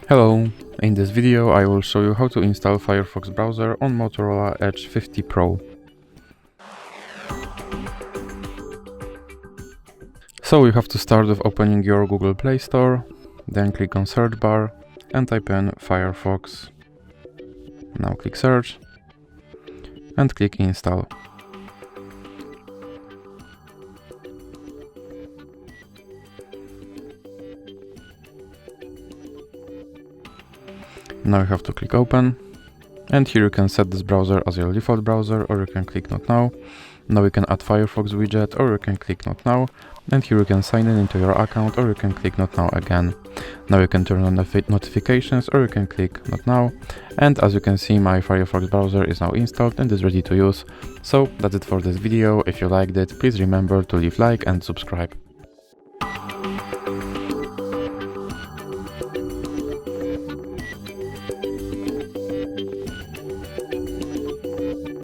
Hello, in this video I will show you how to install Firefox browser on Motorola Edge 50 Pro. So you have to start with opening your Google Play Store, then click on search bar and type in Firefox. Now click search and click install. Now you have to click open, and here you can set this browser as your default browser, or you can click not now. Now you can add Firefox widget, or you can click not now, and here you can sign in into your account, or you can click not now again. Now you can turn on notifications, or you can click not now, and as you can see, my Firefox browser is now installed and is ready to use. So that's it for this video. If you liked it, please remember to leave like and subscribe.